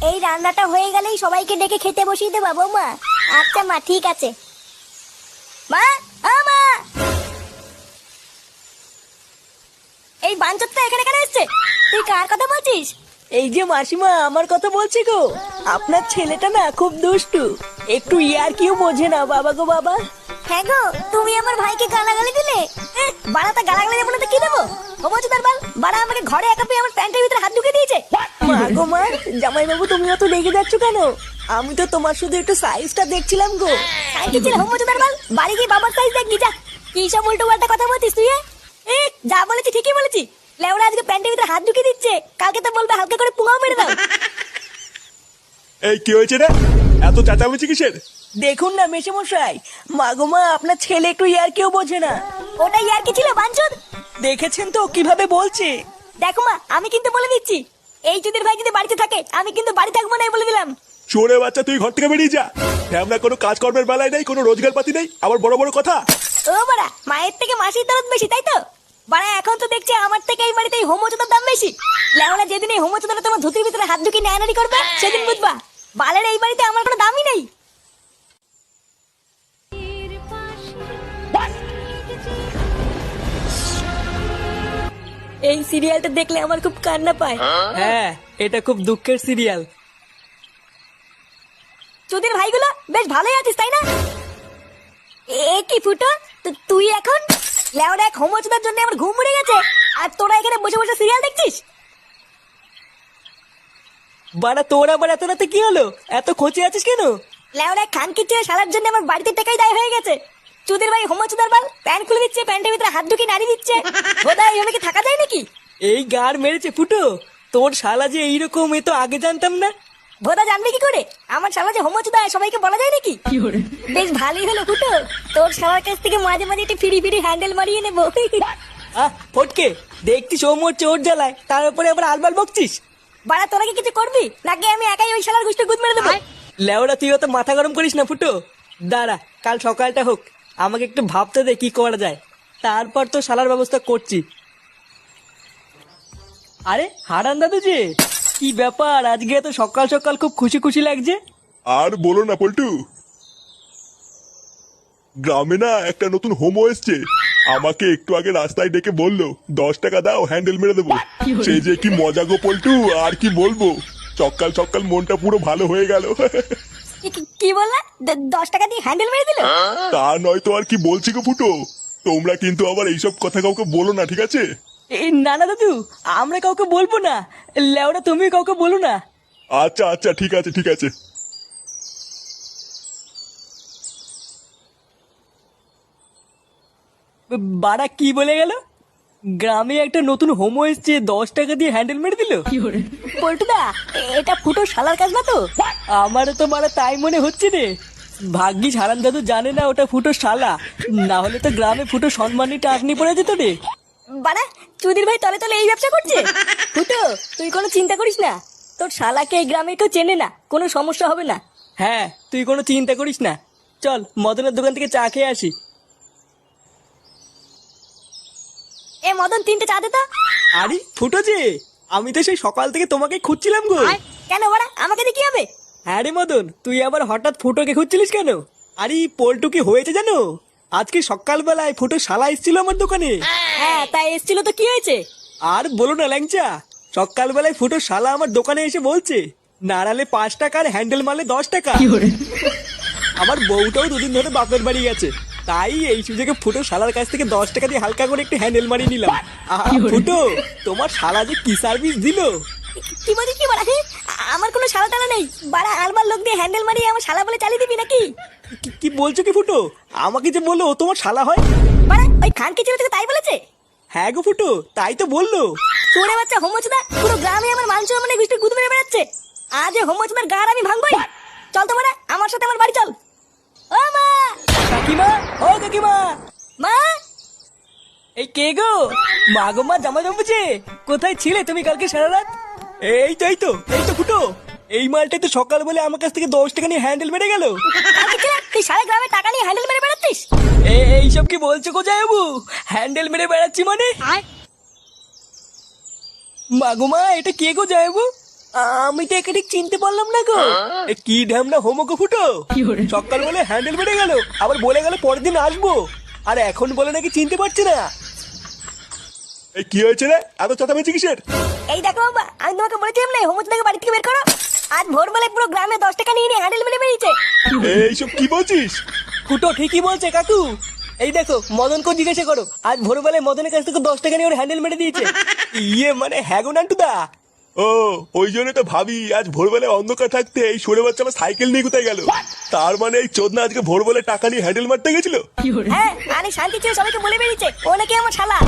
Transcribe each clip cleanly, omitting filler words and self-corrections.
এই রান্নাটা হয়ে গেলেই সবাইকে ডেকে খেতে বসিয়ে দেবা বৌমা। আচ্ছা মা, ঠিক আছে। মা, ও মা, এই বাঞ্চতটা এখানে কেন এসছে? তুই কার কথা বলছিস? এই যে মাসিমা, আমার কথা বলছি গো। আপনার ছেলেটা না খুব দুষ্টু, একটু ইয়ার কিউ বোঝে না বাবা গো বাবা। হ্যাঁ গো, তুমি আমার ভাইকে গালাগালি দিলে। বাড়াটা গালাগালি দেবো না তো কি দেবো? হোমচুদার বাল, বাড়া আমাকে ঘরে একা পেয়ে আমার প্যান্টের ভিতরে হাত ঢুকে দিয়েছে। মা গো মা, জামাই বাবু তুমি অত রেগে যাচ্ছ কেন? আমি তো তোমার শুধু একটু সাইজটা দেখছিলাম গো। সাইকেল ছিল হোমচুদার বাল, বাড়ি গিয়ে বাবার সাইজ দেখবি যা। কি সব উল্টো পাল্টা কথা বলছিস তুই? যা বলেছি ঠিকই বলেছি। লেওরা আজকে প্যান্টের ভিতরে হাত ঢুকে দিচ্ছে, কালকে তো বলবে হালকা করে পুঙাও মেরে দাও। এই কি হয়েছে রে? এত চেঁচামেচি কিসের? দেখুন না মেশামশাই, মা গো মা, আপনার ছেলে একটু ইয়ার কিউ বোঝে না। ওটাই আর কি ছিল বাঞ্চদ? দেখেছেন তো কিভাবে বলছে। দেখো মা, আমি কিন্তু বলে দিচ্ছি, এই চুদির ভাই যদি বাড়িতে থাকে আমি কিন্তু বাড়ি থাকবো না, বলে দিলাম। চোরে বাচ্চা, তুই ঘর থেকে বেরিয়ে যা। আমরা কোনো কাজকর্মের বেলায় নেই, কোনো রোজগার পাতি নেই, আবার বড় বড় কথা। ও বাড়া, মায়ের থেকে মাসির দরদ বেশি, তাই তো? বাড়া এখন তো দেখছি আমার থেকে এই বাড়িতে এই হোমচুদার দাম বেশি। লেওলা যেদিন এই হোমচুদারা তোমার ধুতির ভিতরে হাত ঢুকিয়ে নেয়ানারি করবে সেদিন বুঝবা বালের এই বাড়িতে আমার কোনো দামই নেই। এই সিরিয়ালটা দেখলে আমার খুব কান্না পায়। হ্যাঁ, এটা খুব দুঃখের সিরিয়াল। চুদির ভাইগুলো বেশ ভালোই আছিস, তাই না? এ কি ফুটো, তুই এখন লেওরা এক হোমচুদার জন্য আমার ঘুম উড়ে গেছে, আর তোরা এখানে বসে বসে সিরিয়াল দেখছিস? বাড়া তোর আবার এত রাতে কি হলো? এত খোঁচে আছিস কেন? লেওরা খানকি ছেলে শালার জন্য আমার বাড়িতে টাকাই দায় হয়ে গেছে। চুদির ভাই হোমচুদার বাল প্যান্ট খুলে দিচ্ছে, প্যান্টের ভিতরে হাত ঢুকিয়ে নাড়ি দিচ্ছে। বোধহয় এইভাবে কি থাকা যায় নাকি? এই গার মেরেছে ফুটো, তোর শালা যে এইরকম, এ তো আগে জানতাম না। ভোদা জানবে কি করে? আমার শালা যে হোমচুদা সবাইকে বলা যায় নাকি? বেশ ভালোই হলো ফুটো, তোর শালার কাছ থেকে মাঝে মাঝে একটু ফিরি ফিরি হ্যান্ডেল মারিয়ে নেবো। ফটকে, দেখছি সৌমর চোর জ্বালায়, তার উপরে আবার আলবাল বকছিস। বাড়া তোরা কি কিছু করবি নাকি আমি একাই ওই শালার গুষ্টি গুদ মেরে দেবো? লেওরা তুই অত মাথা গরম করিস না ফুটো। দাঁড়া, কাল সকালটা হোক, আমাকে একটু ভাবতে দে কি করা যায়, তারপর তো শালার ব্যবস্থা করছি। আরে হারান দাদু যে, কি ব্যাপার আজকে তো সকাল সকাল খুব খুশি খুশি লাগছে? আর বলো না পল্টু, গ্রামে না একটা নতুন হোমো এসছে। আমাকে একটু আগে রাস্তায় ডেকে বললো 10 টাকা দাও, হ্যান্ডেল মেরে দেবো। সেই যে কি মজা গো পল্টু, আর কি বলবো। সকাল সকাল মনটা পুরো ভালো হয়ে গেল। কি বললা? 10 টাকা দিয়ে হ্যান্ডেল মেরে দিল? তা নয় তো আর কি বলছি গো ফুটো। তোমরা কিন্তু আবার এইসব কথা কাউকে বলো না, ঠিক আছে? এই না না দাদু, আমরা কাউকে বলবো না। লেওরা তুমি কাউকে বলো না। আচ্ছা আচ্ছা, ঠিক আছে ঠিক আছে। বাড়া কি বলে গেল? গ্রামে একটা নতুন হোমো এসছে, 10 টাকা দিয়ে হ্যান্ডেল মেরে দিল। পল্টুদা, এটা ফুটো শালার কাজ না তো? আমারও তো মারা তাই মনে হচ্ছে রে। ভাগ্যিস হারান দাদু জানে না ওটা ফুটো শালা, না হলে তো গ্রামে ফুটো সম্মানী টাকনি পড়ে যেত রে। বাড়া চুদির ভাই তলে তলে এই ব্যবসা করছে। ফুটো, তুই কোনো চিন্তা করিস না, তোর শালাকে এই গ্রামে কেউ চেনে না, কোনো সমস্যা হবে না। হ্যাঁ, তুই কোনো চিন্তা করিস না। চল মদনের দোকান থেকে চা খেয়ে আসি। এ মদন, 3টে চা দে তো। আরে ফুটো যে, আমি তো সেই সকাল থেকে তোমাকে খুঁজছিলাম গো। কেন বাড়া, আমাকে দিয়ে কি হবে? হ্যাঁ রে মদন, তুই আবার হঠাৎ ফুটোকে খুঁজছিলিস কেন? আরে পল্টু কি হয়েছে জানো? আজকে সকালবেলায় ফুটো শালা এসেছিল আমার দোকানে। হ্যাঁ, তাই এসেছিল তো কি হয়েছে? আর বলো না ল্যাংচা, সকালবেলায় ফুটো শালা আমার দোকানে এসে বলছে নাড়ালে 5 টাকা আর হ্যান্ডেল মারলে 10 টাকা। আমার বউটাও দুদিন ধরে বাপের বাড়ি গেছে, তাই এই সুযোগে ফুটো শালার কাছ থেকে 10 টাকা দিয়ে হালকা করে একটু হ্যান্ডেল মারিয়ে নিলাম। ফুটো, তোমার শালা যে কি সার্ভিস দিল! কি বলিস কি বাড়া? আমার কোনো শালা টালা নেই বাড়া, আলবার লোক দিয়ে হ্যান্ডেল মারিয়ে আমার শালা বলে চালিয়ে দিবি নাকি? কি বলছো কি ফুটো? আমাকে যে বললো ও তোমার শালা হয়। বাড়া ওই খানকে ছেলে থেকে তাই বলেছে? হ্যাঁ গো ফুটো, তাই তো বললো। চোরে বাচ্চা হোমচুদা পুরো গ্রামে আমার মান সম্মানের গুষ্টি গুদ মেরে বেড়াচ্ছে। আজ হোমচুদার গাড় আমি ভাঙবই। চল তো বাড়া, আমার সাথে আমার বাড়ি চল। ও মা! কাকিমা, ও কাকিমা! মা! এই কে গো? মা গো মা, জামাই বাবুছে কোথায় ছিলে তুমি কালকে সারা রাত? এই তো এই তো এই তো ফুটো, এই মালটাই তো সকাল বলে আমার কাছ থেকে 10 টাকা নিয়ে হ্যান্ডেল মেরে গেল। কালকে ছেলে, তুই সারা গ্রামে টাকা নিয়ে হ্যান্ডেল মেরে বেড়াচ্ছিস? এইসব কি বলছো গো জামাইবাবু? হ্যান্ডেল মেরে বেড়াচ্ছি মানে? মা গো মা, এটা কে গো জামাইবাবু? আমি তো একে ঠিক চিনতে পারলাম না গো। এ কি ঢ্যামনা হোমোকে ফুটো, সকাল বলে হ্যান্ডেল মেরে গেল, আবার বলে গেল পরের দিন আসবো, আর এখন বলে নাকি চিনতে পারছে না। এই কি হয়েছে রে, এত চেঁচামেচি কিসের? এই দেখো বাবা, আমি তোমাকে বলেছিলাম না হোমচোদাকে বাড়ি থেকে বের করো। আজ ভোরবেলায় পুরো গ্রামে 10 টাকা নিয়ে হ্যান্ডেল মেরে বেরিয়েছে। এইসব কি বলছিস? ফুটো ঠিকই বলছে কাকু। এই দেখো মদনকে জিজ্ঞাসা করো, আজ ভোরবেলায় মদনের কাছ থেকে 10 টাকা নিয়ে ওর হ্যান্ডেল মেরে দিয়েছে। ইয়ে মানে হ্যাগো নান্টুদা। ও ওই জন্য তো ভাবি আজ ভোরবেলায় অন্ধকার থাকতে এই সরে বাচ্চা আমার সাইকেল নিয়ে কোথায় গেল। তার মানে এই চোদনা আজকে ভোরবেলায় টাকা নিয়ে হ্যান্ডেল মারতে গেছিল। হ্যাঁ, আরে শান্তি ছিল সবাইকে বলে বেরিয়েছে ও নাকি আমার শালা।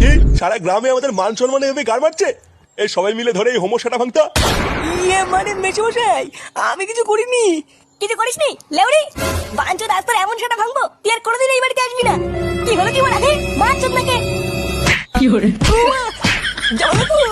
কি সারা গ্রামে আমাদের মান সম্মান এভাবে গাড় মারছে? এই সবাই মিলে ধরে এই হোমো সাটা ভাঙতা। ইয়ে মানে মেশমশাই, আমি কিছু করিনি। কিছু করিসনি লেউরি? বাঞ্চোদ আজ তোর এমন সেটা ভাঙবো তুই আর কোনোদিন এই বাড়িতে আসবি না। কি হলো কি বলা, বাঞ্চোদ নাকি? কি করে? জনপুর